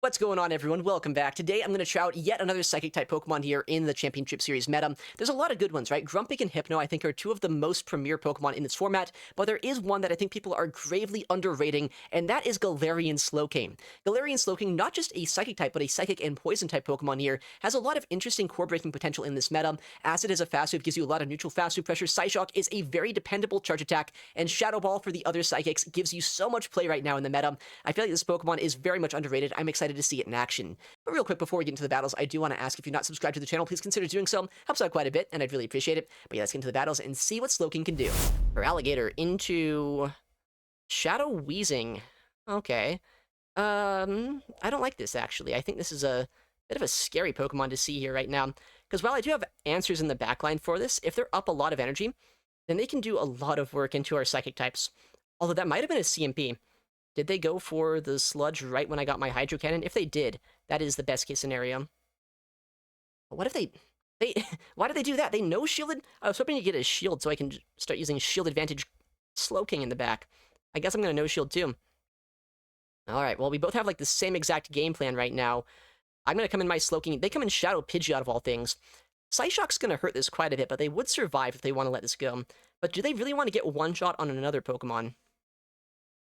What's going on, everyone? Welcome back. Today, I'm going to try out yet another Psychic-type Pokemon here in the Championship Series meta. There's a lot of good ones, right? Grumpig and Hypno, I think, are two of the most premier Pokemon in this format, but there is one that I think people are gravely underrating, and that is Galarian Slowking. Galarian Slowking, not just a Psychic-type, but a Psychic and Poison-type Pokemon here, has a lot of interesting core-breaking potential in this meta. Acid is a fast move, gives you a lot of neutral fast move pressure. Psyshock is a very dependable charge attack, and Shadow Ball for the other Psychics gives you so much play right now in the meta. I feel like this Pokemon is very much underrated. I'm excited to see it in action. But real quick, before we get into the battles, I do want to ask if you're not subscribed to the channel, please consider doing so. Helps out quite a bit, and I'd really appreciate it. But yeah, let's get into the battles and see what Slowking can do. For Alligator into Shadow Wheezing. Okay. I don't like this, actually. I think this is a bit of a scary Pokemon to see here right now. Because while I do have answers in the backline for this, if they're up a lot of energy, then they can do a lot of work into our Psychic types. Although that might have been a CMP. Did they go for the Sludge right when I got my Hydro Cannon? If they did, that is the best case scenario. But what if they why did they do that? They no-shielded? I was hoping to get a shield so I can start using Shield Advantage Slowking in the back. I guess I'm going to no-shield too. Alright, well, we both have like the same exact game plan right now. I'm going to come in my Slowking. They come in Shadow Pidgey out of all things. Psyshock's going to hurt this quite a bit, but they would survive if they want to let this go. But do they really want to get one shot on another Pokemon?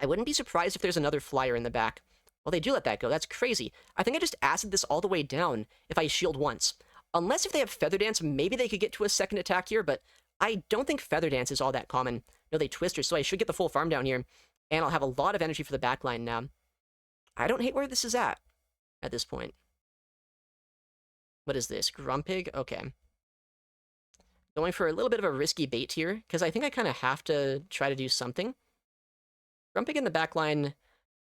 I wouldn't be surprised if there's another flyer in the back. Well, they do let that go. That's crazy. I think I just acid this all the way down if I shield once. Unless if they have Feather Dance, maybe they could get to a second attack here, but I don't think Feather Dance is all that common. No, they Twister, so I should get the full farm down here. And I'll have a lot of energy for the backline now. I don't hate where this is at this point. What is this? Grumpig? Okay. Going for a little bit of a risky bait here, because I think I kind of have to try to do something. Grumpig in the backline,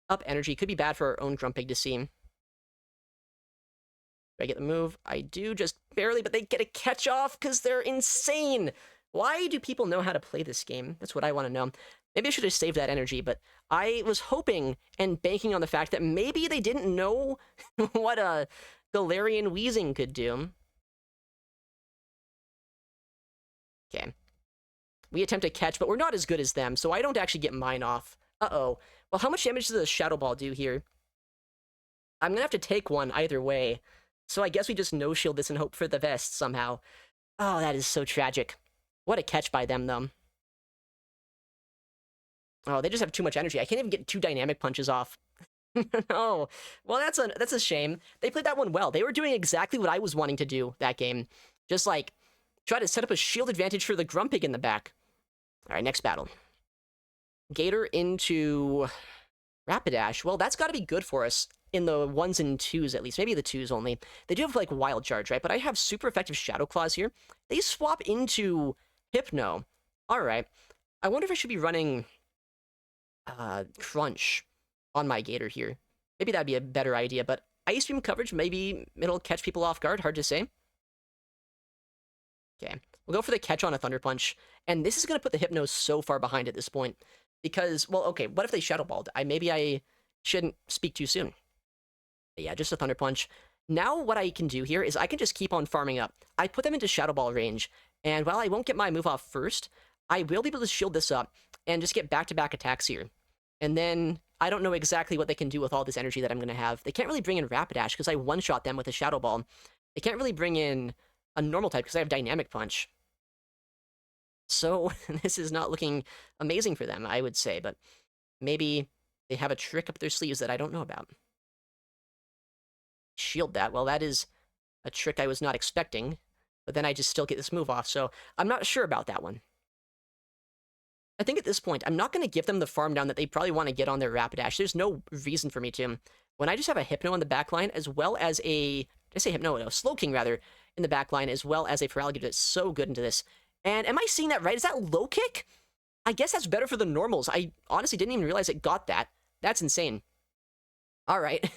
up energy, could be bad for our own Grumpig to see. Do I get the move? I do, just barely, but they get a catch-off because they're insane! Why do people know how to play this game? That's what I want to know. Maybe I should have saved that energy, but I was hoping and banking on the fact that maybe they didn't know what a Galarian Wheezing could do. Okay. We attempt to catch, but we're not as good as them, so I don't actually get mine off. Uh-oh. Well, how much damage does the Shadow Ball do here? I'm gonna have to take one either way. So I guess we just no-shield this and hope for the best somehow. Oh, that is so tragic. What a catch by them, though. Oh, they just have too much energy. I can't even get 2 dynamic punches off. No. Well, that's a shame. They played that one well. They were doing exactly what I was wanting to do that game. Just, like, try to set up a shield advantage for the Grumpig in the back. Alright, next battle. Gator into Rapidash. Well, that's got to be good for us in the 1s and 2s, at least. Maybe the 2s only. They do have, like, Wild Charge, right? But I have super effective Shadow Claws here. They swap into Hypno. Alright. I wonder if I should be running Crunch on my Gator here. Maybe that'd be a better idea, but Ice Beam coverage, maybe it'll catch people off guard. Hard to say. Okay. We'll go for the catch on a Thunder Punch. And this is going to put the Hypno so far behind at this point. Because, well, okay, what if they Shadow Balled? Maybe I shouldn't speak too soon. But yeah, just a Thunder Punch. Now what I can do here is I can just keep on farming up. I put them into Shadow Ball range. And while I won't get my move off first, I will be able to shield this up and just get back-to-back attacks here. And then I don't know exactly what they can do with all this energy that I'm going to have. They can't really bring in Rapidash because I one-shot them with a Shadow Ball. They can't really bring in a normal type because I have Dynamic Punch. So, this is not looking amazing for them, I would say, but maybe they have a trick up their sleeves that I don't know about. Shield that. Well, that is a trick I was not expecting, but then I just still get this move off, so I'm not sure about that one. I think at this point, I'm not going to give them the farm down that they probably want to get on their Rapidash. There's no reason for me to. When I just have a Hypno in the backline, as well as a... Did I say Hypno? No, Slowking, rather, in the backline, as well as a Feraligatr that's so good into this. And am I seeing that right? Is that low kick? I guess that's better for the normals. I honestly didn't even realize it got that. That's insane. Alright.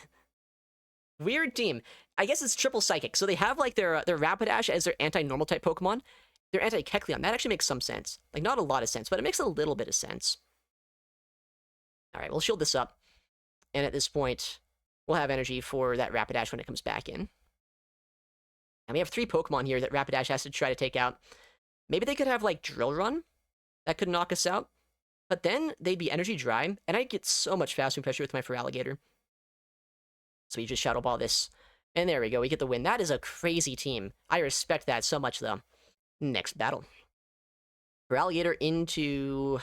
Weird team. I guess it's triple Psychic. So they have, like, their Rapidash as their anti-normal type Pokemon. Their anti-Kecleon. That actually makes some sense. Like, not a lot of sense, but it makes a little bit of sense. Alright, we'll shield this up. And at this point, we'll have energy for that Rapidash when it comes back in. And we have 3 Pokemon here that Rapidash has to try to take out. Maybe they could have, like, Drill Run. That could knock us out. But then they'd be energy dry, and I'd get so much fast move pressure with my Feraligatr. So we just Shadow Ball this. And there we go, we get the win. That is a crazy team. I respect that so much, though. Next battle. Feraligatr into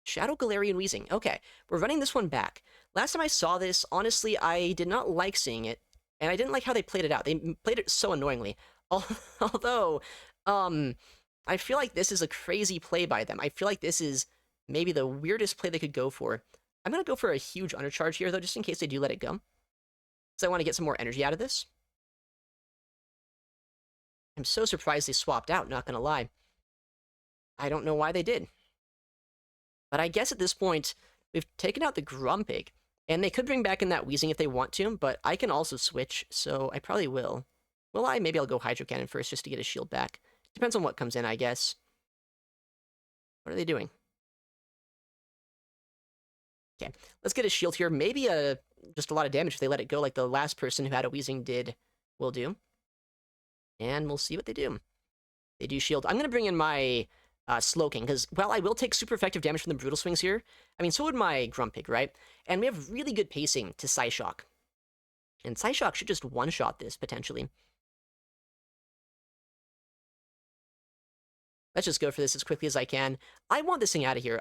Shadow Galarian Weezing. Okay, we're running this one back. Last time I saw this, honestly, I did not like seeing it, and I didn't like how they played it out. They played it so annoyingly. Although, I feel like this is a crazy play by them. I feel like this is maybe the weirdest play they could go for. I'm going to go for a huge undercharge here, though, just in case they do let it go. So I want to get some more energy out of this. I'm so surprised they swapped out, not going to lie. I don't know why they did. But I guess at this point, we've taken out the Grumpig, and they could bring back in that Weezing if they want to, but I can also switch, so I probably will. Will I? Maybe I'll go Hydro Cannon first just to get a shield back. Depends on what comes in, I guess. What are they doing? Okay, let's get a shield here. Maybe just a lot of damage if they let it go, like the last person who had a Weezing did will do. And we'll see what they do. They do shield. I'm going to bring in my Slowking, because, well, I will take super effective damage from the Brutal Swings here. I mean, so would my Grumpig, right? And we have really good pacing to Psyshock. And Psyshock should just one-shot this, potentially. Let's just go for this as quickly as I can. I want this thing out of here.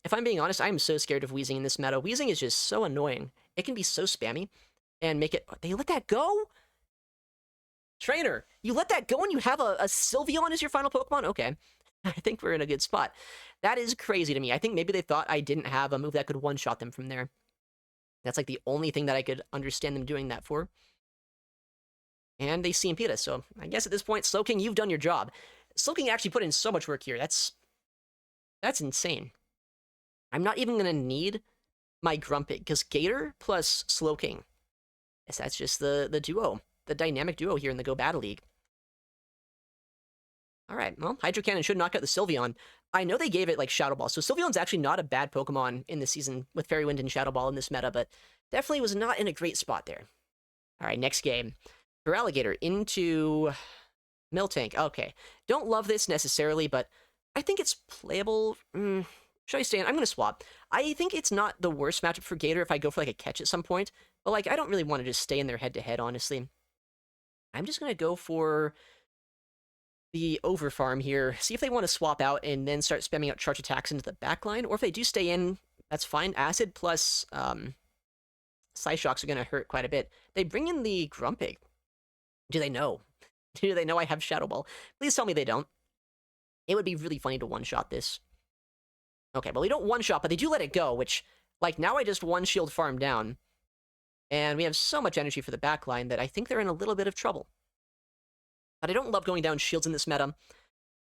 If I'm being honest, I am so scared of Weezing in this meta. Weezing is just so annoying. It can be so spammy and make it... They let that go? Trainer, you let that go and you have a Sylveon as your final Pokemon? Okay. I think we're in a good spot. That is crazy to me. I think maybe they thought I didn't have a move that could one-shot them from there. That's like the only thing that I could understand them doing that for. And they CMP'd us, so I guess at this point, Slowking, you've done your job. Slowking actually put in so much work here. That's insane. I'm not even going to need my Grumpig, because Gator plus Slowking. Yes, that's just the duo. The dynamic duo here in the Go Battle League. Alright, well, Hydro Cannon should knock out the Sylveon. I know they gave it, like, Shadow Ball, so Sylveon's actually not a bad Pokemon in this season with Fairy Wind and Shadow Ball in this meta, but definitely was not in a great spot there. Alright, next game. Feraligatr into Miltank. Okay, don't love this necessarily, but I think it's playable. Should I stay in? I'm going to swap. I think it's not the worst matchup for Gator if I go for, like, a catch at some point, but, like, I don't really want to just stay in their head-to-head, honestly. I'm just going to go for the overfarm here, see if they want to swap out and then start spamming out charge attacks into the backline, or if they do stay in, that's fine. Acid plus Psyshocks are going to hurt quite a bit. They bring in the Grumpig. Do they know? Do they know I have Shadow Ball? Please tell me they don't. It would be really funny to one-shot this. Okay, well, we don't one-shot, but they do let it go, which, like, now I just one-shield farm down, and we have so much energy for the backline that I think they're in a little bit of trouble. But I don't love going down shields in this meta,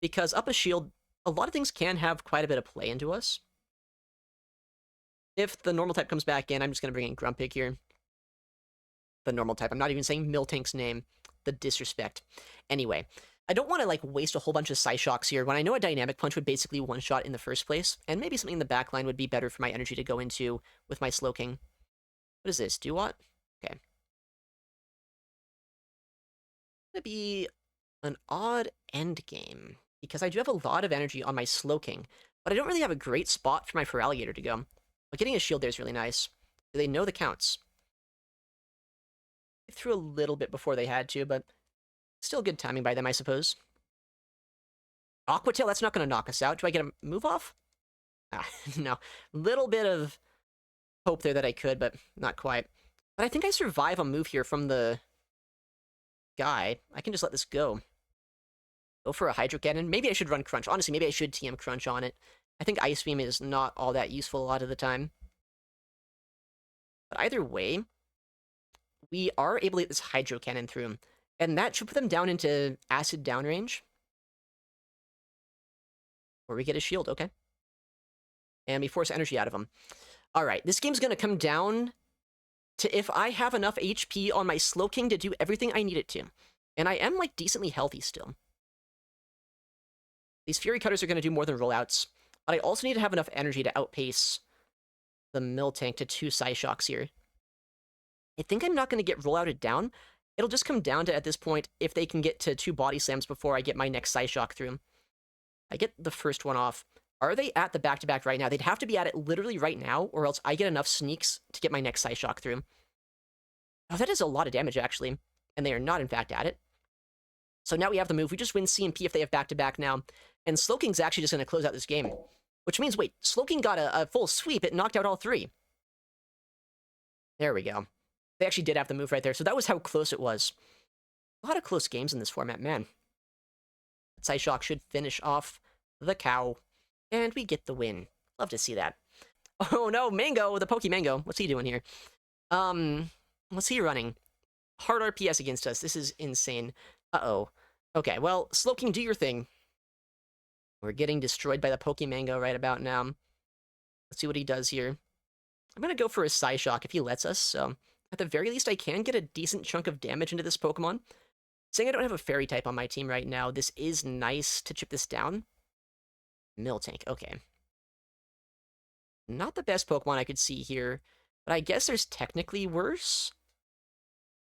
because up a shield, a lot of things can have quite a bit of play into us. If the normal type comes back in, I'm just going to bring in Grumpig here. The normal type. I'm not even saying Miltank's name. The disrespect. Anyway, I don't want to, like, waste a whole bunch of Psyshocks here when I know a Dynamic Punch would basically one-shot in the first place, and maybe something in the backline would be better for my energy to go into with my Slowking. What is this? Do-what? Okay. It's going to be an odd end game, because I do have a lot of energy on my Slowking, but I don't really have a great spot for my Feraligatr to go. But getting a shield there is really nice. Do they know the counts? They threw a little bit before they had to, but still good timing by them, I suppose. Aqua Tail, that's not going to knock us out. Do I get a move off? Ah, no. Little bit of hope there that I could, but not quite. But I think I survive a move here from the guy. I can just let this go. Go for a Hydro Cannon. Maybe I should run Crunch. Honestly, maybe I should TM Crunch on it. I think Ice Beam is not all that useful a lot of the time. But either way, we are able to get this Hydro Cannon through. And that should put them down into Acid downrange. Or we get a shield, okay. And we force energy out of them. Alright, this game's going to come down to if I have enough HP on my Slowking to do everything I need it to. And I am, like, decently healthy still. These Fury Cutters are going to do more than rollouts. But I also need to have enough energy to outpace the Miltank to 2 Psyshocks here. I think I'm not going to get rollouted down. It'll just come down to, at this point, if they can get to 2 Body Slams before I get my next Psyshock through. I get the first one off. Are they at the back-to-back right now? They'd have to be at it literally right now, or else I get enough sneaks to get my next Psyshock through. Oh, that is a lot of damage, actually. And they are not, in fact, at it. So now we have the move. We just win CMP if they have back-to-back now. And Slowking's actually just going to close out this game. Which means, wait, Slowking got a full sweep. It knocked out all three. There we go. They actually did have the move right there. So that was how close it was. A lot of close games in this format, man. Psyshock should finish off the cow. And we get the win. Love to see that. Oh no, Mango, the Pokemango. What's he doing here? What's he running? Hard RPS against us. This is insane. Uh-oh. Okay, well, Slowking, do your thing. We're getting destroyed by the Pokemango right about now. Let's see what he does here. I'm gonna go for a Psyshock if he lets us, so at the very least I can get a decent chunk of damage into this Pokemon. Saying I don't have a Fairy type on my team right now, this is nice to chip this down. Miltank, okay. Not the best Pokemon I could see here, but I guess there's technically worse.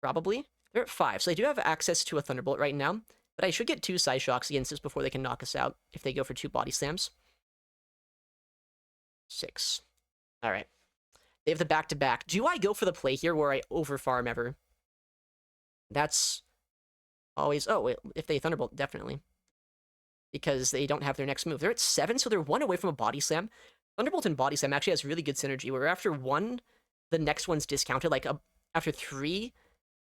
Probably. They're at 5, so I do have access to a Thunderbolt right now, but I should get 2 Psyshocks against this before they can knock us out, if they go for 2 Body Slams. 6. Alright. They have the back-to-back. Do I go for the play here where I overfarm ever? That's always... Oh, wait, if they Thunderbolt, definitely. Because they don't have their next move. They're at 7, so they're 1 away from a Body Slam. Thunderbolt and Body Slam actually has really good synergy, where after 1, the next one's discounted. Like, after 3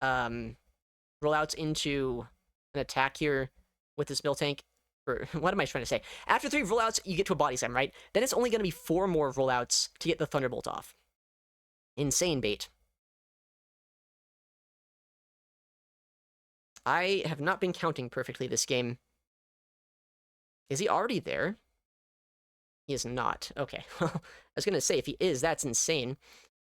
rollouts into an attack here with this Miltank, or what am I trying to say? After 3 rollouts, you get to a Body Slam, right? Then it's only going to be 4 more rollouts to get the Thunderbolt off. Insane bait. I have not been counting perfectly this game. Is he already there? He is not. Okay. I was going to say, if he is, that's insane.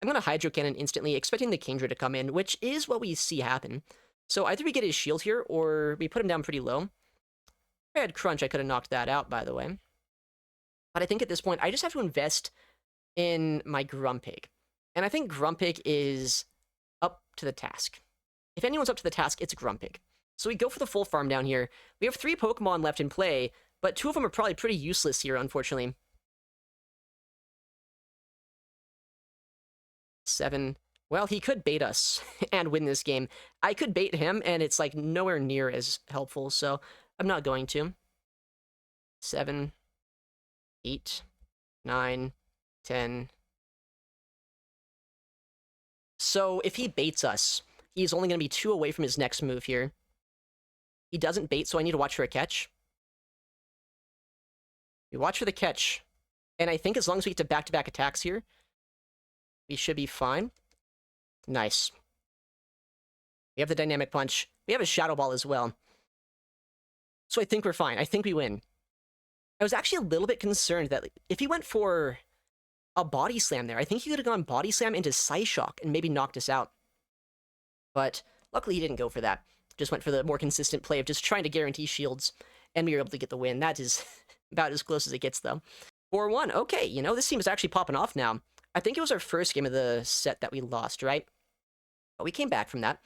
I'm going to Hydro Cannon instantly, expecting the Kingdra to come in, which is what we see happen. So either we get his shield here, or we put him down pretty low. If I had Crunch, I could have knocked that out, by the way. But I think at this point, I just have to invest in my Grumpig. And I think Grumpig is up to the task. If anyone's up to the task, it's Grumpig. So we go for the full farm down here. We have 3 Pokemon left in play, but 2 of them are probably pretty useless here, unfortunately. 7. Well, he could bait us and win this game. I could bait him, and it's, like, nowhere near as helpful, so I'm not going to. 7, 8, 9, 10. So if he baits us, he's only going to be 2 away from his next move here. He doesn't bait, so I need to watch for a catch. We watch for the catch. And I think as long as we get to back-to-back attacks here, we should be fine. Nice. We have the Dynamic Punch. We have a Shadow Ball as well. So I think we're fine. I think we win. I was actually a little bit concerned that if he went for a Body Slam there, I think he could have gone Body Slam into Psyshock and maybe knocked us out. But luckily he didn't go for that. Just went for the more consistent play of just trying to guarantee shields, and we were able to get the win. That is about as close as it gets, though. 4-1. Okay, you know, this team is actually popping off now. I think it was our first game of the set that we lost, right? But we came back from that,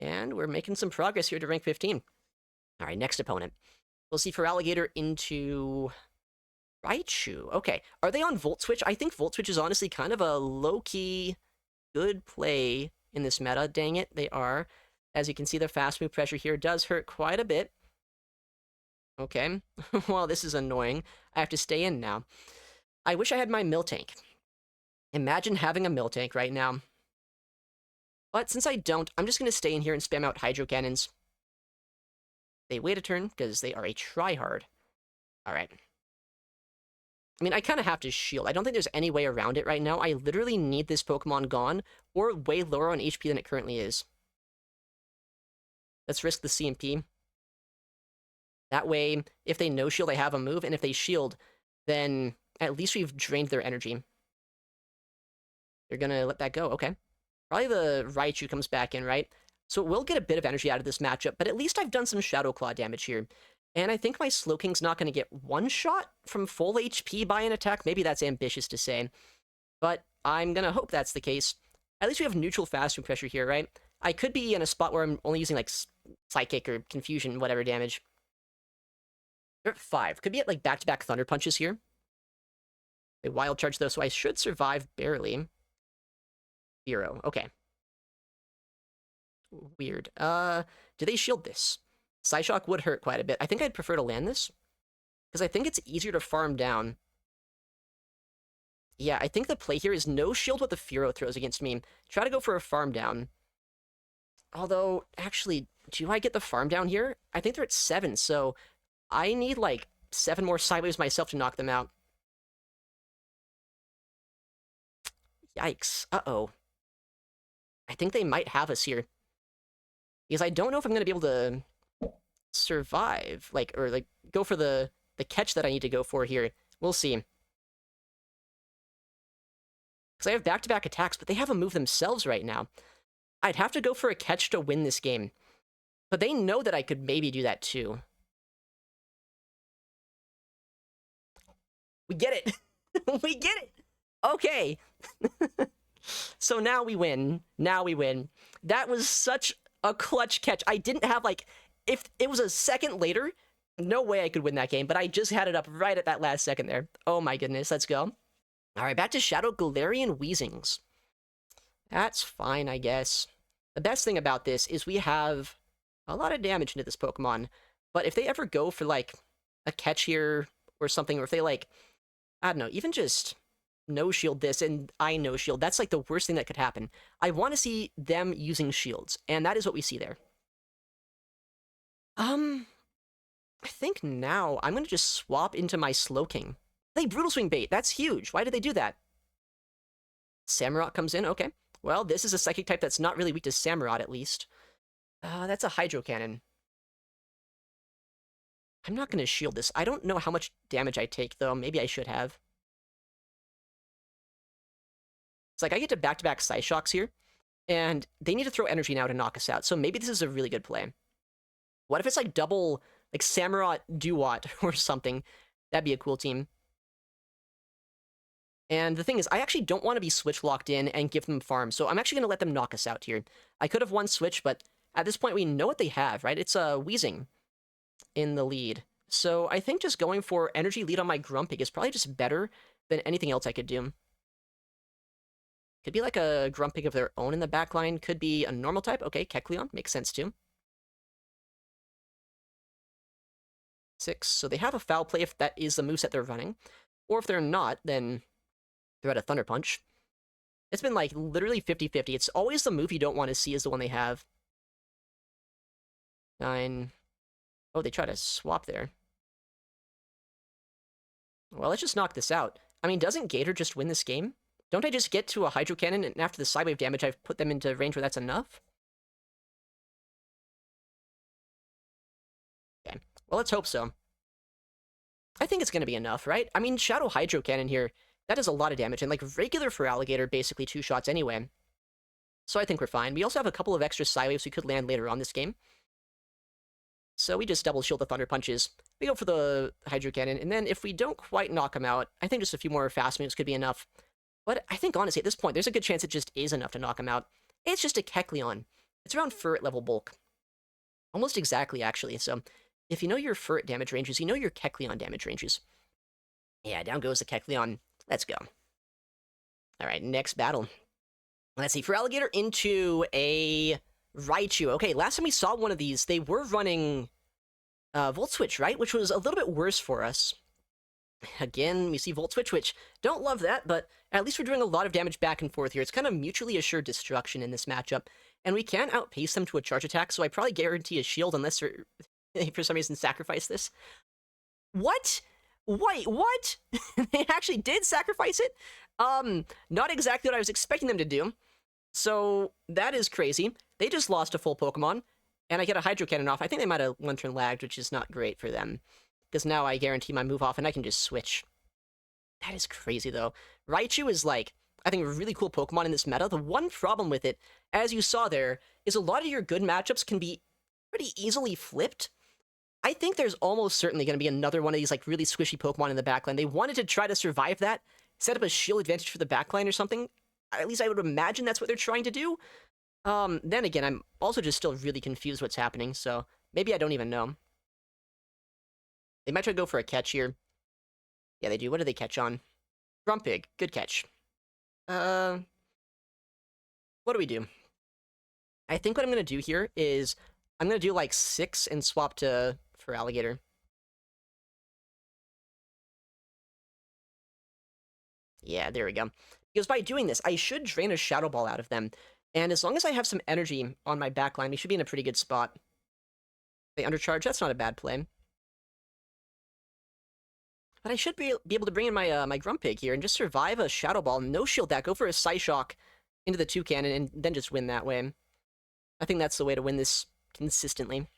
and we're making some progress here to rank 15. All right, next opponent. We'll see for Alligator into Raichu. Okay, are they on Volt Switch? I think Volt Switch is honestly kind of a low-key good play in this meta. Dang it, they are. As you can see, the fast move pressure here does hurt quite a bit. Okay, well, this is annoying. I have to stay in now. I wish I had my Miltank. Imagine having a Miltank right now. But since I don't, I'm just going to stay in here and spam out Hydro Cannons. They wait a turn, because they are a tryhard. Alright. I mean, I kind of have to shield. I don't think there's any way around it right now. I literally need this Pokemon gone, or way lower on HP than it currently is. Let's risk the CMP. That way, if they no-shield, I have a move, and if they shield, then at least we've drained their energy. They're gonna let that go, okay. Probably the Raichu comes back in, right? So it will get a bit of energy out of this matchup, but at least I've done some Shadow Claw damage here. And I think my Slowking's not gonna get one shot from full HP by an attack. Maybe that's ambitious to say, but I'm gonna hope that's the case. At least we have neutral fast move pressure here, right? I could be in a spot where I'm only using, like, Psychic or Confusion, whatever damage. They're at 5. Could be at, like, back-to-back Thunder Punches here. They Wild Charge, though, so I should survive barely. 0. Okay. Weird. Do they shield this? Psyshock would hurt quite a bit. I think I'd prefer to land this, because I think it's easier to farm down. Yeah, I think the play here is no shield what the Furo throws against me. Try to go for a farm down. Although, actually, do I get the farm down here? I think they're at 7, so I need, like, 7 more sideways myself to knock them out. Yikes. Uh-oh. I think they might have us here. Because I don't know if I'm going to be able to survive, like, or, like, go for the catch that I need to go for here. We'll see. Because I have back-to-back attacks, but they have a move themselves right now. I'd have to go for a catch to win this game. But they know that I could maybe do that too. We get it! We get it! Okay! So now we win. Now we win. That was such a clutch catch. I didn't have, like... If it was a second later, no way I could win that game, but I just had it up right at that last second there. Oh my goodness, let's go. Alright, back to Shadow Galarian Weezings. That's fine, I guess. The best thing about this is we have a lot of damage into this Pokemon, but if they ever go for, like, a catch here or something, or if they, like, I don't know, even just no-shield this and I no-shield, that's, like, the worst thing that could happen. I want to see them using shields, and that is what we see there. I think now I'm going to just swap into my Slowking. Hey, Brutal Swing bait, that's huge. Why did they do that? Samurott comes in, okay. Well, this is a Psychic type that's not really weak to Samurott, at least. That's a Hydro Cannon. I'm not going to shield this. I don't know how much damage I take, though. Maybe I should have. It's like I get to back-to-back Psyshocks here, and they need to throw energy now to knock us out, so maybe this is a really good play. What if it's like double, like Samurott Duat or something? That'd be a cool team. And the thing is, I actually don't want to be switch locked in and give them farm, so I'm actually going to let them knock us out here. I could have won switch, but at this point we know what they have, right? It's a Weezing in the lead. So I think just going for energy lead on my Grumpig is probably just better than anything else I could do. Could be like a Grumpig of their own in the backline. Could be a normal type. Okay, Kecleon. Makes sense too. 6. So they have a foul play if that is the moveset they're running. Or if they're not, then they're at a Thunder Punch. It's been like literally 50-50. It's always the move you don't want to see is the one they have. 9. Oh, they try to swap there. Well, let's just knock this out. I mean, doesn't Gator just win this game? Don't I just get to a Hydro Cannon, and after the Sidewave damage, I've put them into range where that's enough? Okay, well, let's hope so. I think it's going to be enough, right? I mean, Shadow Hydro Cannon here, that does a lot of damage, and like regular for Alligator, basically 2 shots anyway. So I think we're fine. We also have a couple of extra Sidewaves we could land later on this game. So we just double shield the Thunder Punches. We go for the Hydro Cannon, and then if we don't quite knock him out, I think just a few more fast moves could be enough. But I think, honestly, at this point, there's a good chance it just is enough to knock him out. It's just a Kecleon. It's around Furret level bulk. Almost exactly, actually. So if you know your Furret damage ranges, you know your Kecleon damage ranges. Yeah, down goes the Kecleon. Let's go. All right, next battle. Let's see, for Alligator into a Raichu. Okay, last time we saw one of these, they were running Volt Switch, right? Which was a little bit worse for us. Again, we see Volt Switch, which don't love that, but at least we're doing a lot of damage back and forth here. It's kind of mutually assured destruction in this matchup, and we can outpace them to a charge attack, so I probably guarantee a shield unless they, for some reason, sacrifice this. What? Wait, what? They actually did sacrifice it? Not exactly what I was expecting them to do. So, that is crazy. They just lost a full Pokemon, and I get a Hydro Cannon off. I think they might have one turn lagged, which is not great for them. Because now I guarantee my move off, and I can just switch. That is crazy, though. Raichu is, like, I think a really cool Pokemon in this meta. The one problem with it, as you saw there, is a lot of your good matchups can be pretty easily flipped. I think there's almost certainly going to be another one of these, like, really squishy Pokemon in the backline. They wanted to try to survive that, set up a shield advantage for the backline or something. At least I would imagine that's what they're trying to do. Then again, I'm also just still really confused what's happening, so maybe I don't even know. They might try to go for a catch here. Yeah, they do. What do they catch on? Grumpig. Good catch. What do we do? I think what I'm going to do here is I'm going to do like 6 and swap to for Alligator. Yeah, there we go. Because by doing this, I should drain a Shadow Ball out of them. And as long as I have some energy on my backline, we should be in a pretty good spot. They undercharge, that's not a bad play. But I should be able to bring in my my Grumpig here and just survive a Shadow Ball, no shield that, go for a Psyshock into the Toucannon, and then just win that way. I think that's the way to win this consistently.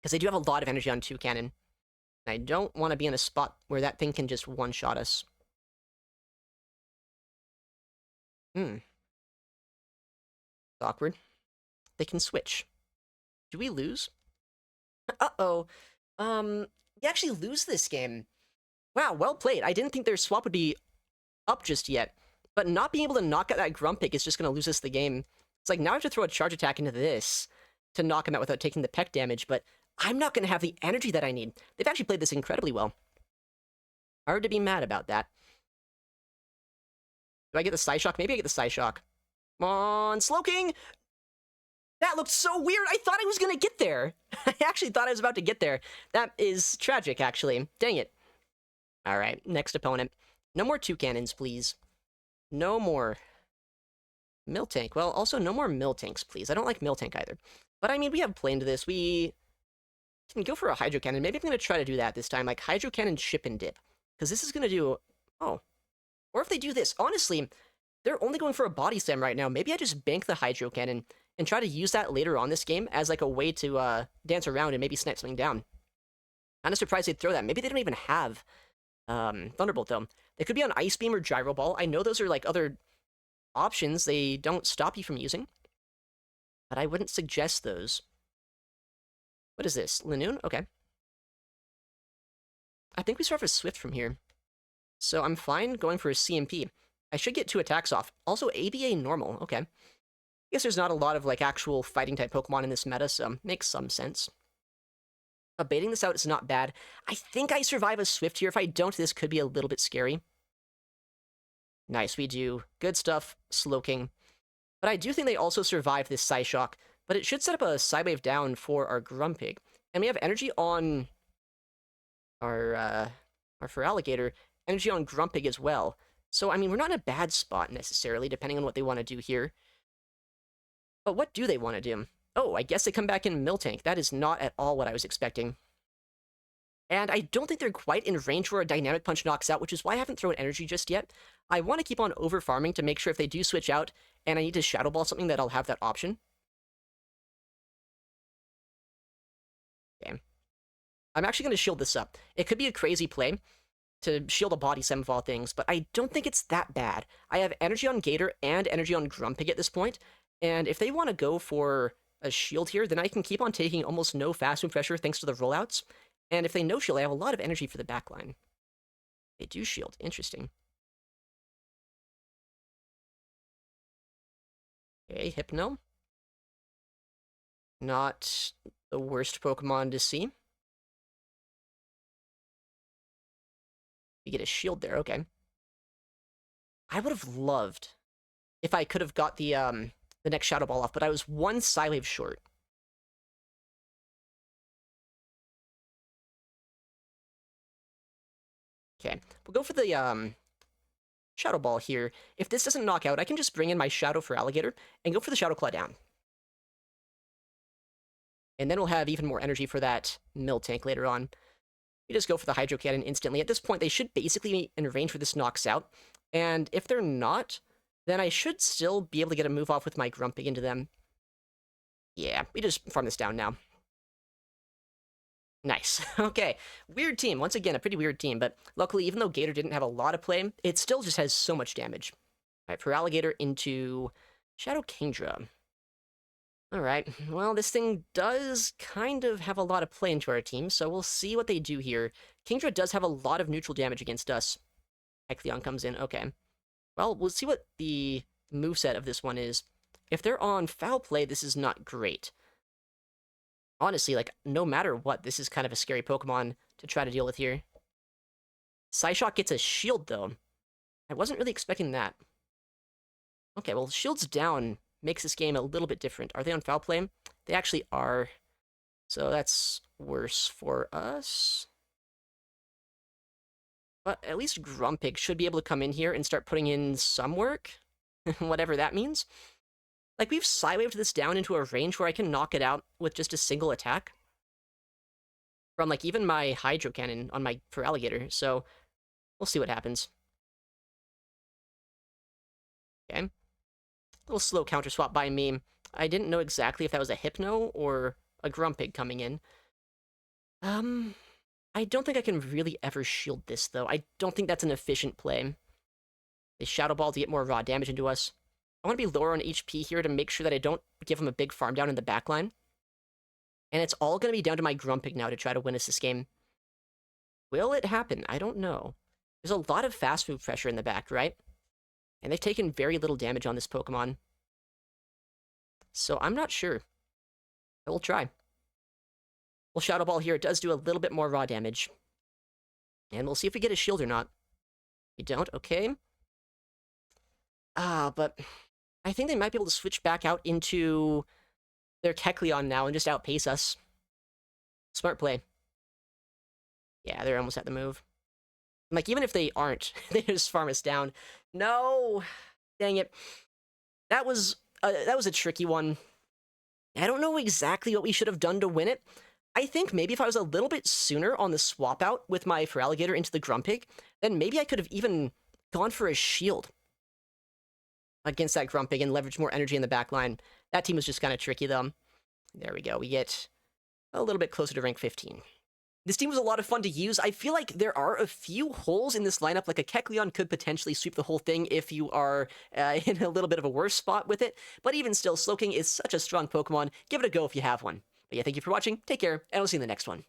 Because they do have a lot of energy on Toucannon. And I don't want to be in a spot where that thing can just one-shot us. Awkward. They can switch. Do we lose? Uh-oh. We actually lose this game. Wow, well played. I didn't think their swap would be up just yet. But not being able to knock out that Grumpig is just going to lose us the game. It's like, now I have to throw a charge attack into this to knock him out without taking the peck damage, but I'm not going to have the energy that I need. They've actually played this incredibly well. Hard to be mad about that. Do I get the Psyshock? Maybe I get the Psyshock. Come on, Slowking! That looked so weird! I thought I was going to get there! I actually thought I was about to get there. That is tragic, actually. Dang it. Alright, next opponent. No more Toucannons, please. No more Miltank. Well, also no more Miltanks, please. I don't like Miltank either. But, I mean, we have play into this. We can go for a Hydro Cannon. Maybe I'm going to try to do that this time. Like, Hydro Cannon, Ship, and Dip. Because this is going to do... Oh. Or if they do this, honestly, they're only going for a Body Slam right now. Maybe I just bank the Hydro Cannon and try to use that later on this game as, like, a way to dance around and maybe snipe something down. Kind of surprised they'd throw that. Maybe they don't even have Thunderbolt, though. They could be on Ice Beam or Gyro Ball. I know those are, like, other options they don't stop you from using. But I wouldn't suggest those. What is this? Linoon? Okay. I think we start with Swift from here. So I'm fine going for a CMP. I should get 2 attacks off. Also, ABA normal. Okay. I guess there's not a lot of, like, actual fighting-type Pokemon in this meta, so makes some sense. Baiting this out is not bad. I think I survive a Swift here. If I don't, this could be a little bit scary. Nice, we do. Good stuff, Slowking. But I do think they also survive this Psyshock, but it should set up a Psywave down for our Grumpig. And we have energy on our Feraligatr, energy on Grumpig as well. So, I mean, we're not in a bad spot, necessarily, depending on what they want to do here. But what do they want to do? Oh, I guess they come back in Miltank. That is not at all what I was expecting. And I don't think they're quite in range where a Dynamic Punch knocks out, which is why I haven't thrown energy just yet. I want to keep on over-farming to make sure if they do switch out, and I need to Shadow Ball something, that I'll have that option. Okay. I'm actually going to shield this up. It could be a crazy play to shield a Body Slam of all things, but I don't think it's that bad. I have energy on Gator and energy on Grumpig at this point, and if they want to go for a shield here, then I can keep on taking almost no fast move pressure thanks to the rollouts. And if they no shield, I have a lot of energy for the backline. They do shield. Interesting. Okay, Hypno. Not the worst Pokemon to see. You get a shield there, okay. I would have loved if I could have got the next Shadow Ball off, but I was one Psywave short. Okay, we'll go for the Shadow Ball here. If this doesn't knock out, I can just bring in my Shadow Feraligatr and go for the Shadow Claw down. And then we'll have even more energy for that Miltank later on. We just go for the Hydro Cannon instantly. At this point, they should basically be in range where this knocks out. And if they're not, then I should still be able to get a move off with my Grumpig into them. Yeah, we just farm this down now. Nice. Okay, weird team. Once again, a pretty weird team, but luckily, even though Gator didn't have a lot of play, it still just has so much damage. All right, Feraligatr into Shadow Kingdra. All right, well, this thing does kind of have a lot of play into our team, so we'll see what they do here. Kingdra does have a lot of neutral damage against us. Ekleon comes in, okay. Well, we'll see what the moveset of this one is. If they're on Foul Play, this is not great. Honestly, like, no matter what, this is kind of a scary Pokemon to try to deal with here. Psyshock gets a shield, though. I wasn't really expecting that. Okay, well, shield's down makes this game a little bit different. Are they on foul play? They actually are. So that's worse for us. But at least Grumpig should be able to come in here and start putting in some work, whatever that means. Like, we've Psywaved this down into a range where I can knock it out with just a single attack. From, like, even my Hydro Cannon on my Feraligatr, so we'll see what happens. Okay. A little slow counter swap by me. I didn't know exactly if that was a Hypno or a Grumpig coming in. I don't think I can really ever shield this, though. I don't think that's an efficient play. They Shadow Ball to get more raw damage into us. I want to be lower on HP here to make sure that I don't give him a big farm down in the backline. And it's all going to be down to my Grumpig now to try to win us this game. Will it happen? I don't know. There's a lot of fast move pressure in the back, right? And they've taken very little damage on this Pokemon. So I'm not sure. I will try. We'll Shadow Ball here. It does do a little bit more raw damage. And we'll see if we get a shield or not. We don't? Okay. But I think they might be able to switch back out into their Kecleon now and just outpace us. Smart play. Yeah, they're almost at the move. Like, even if they aren't, they just farm us down. No! Dang it. That was a tricky one. I don't know exactly what we should have done to win it. I think maybe if I was a little bit sooner on the swap out with my Feraligatr into the Grumpig, then maybe I could have even gone for a shield against that Grumpig and leveraged more energy in the back line. That team was just kind of tricky, though. There we go. We get a little bit closer to rank 15. This team was a lot of fun to use. I feel like there are a few holes in this lineup, like a Kecleon could potentially sweep the whole thing if you are in a little bit of a worse spot with it. But even still, Slowking is such a strong Pokemon. Give it a go if you have one. But yeah, thank you for watching. Take care, and I'll see you in the next one.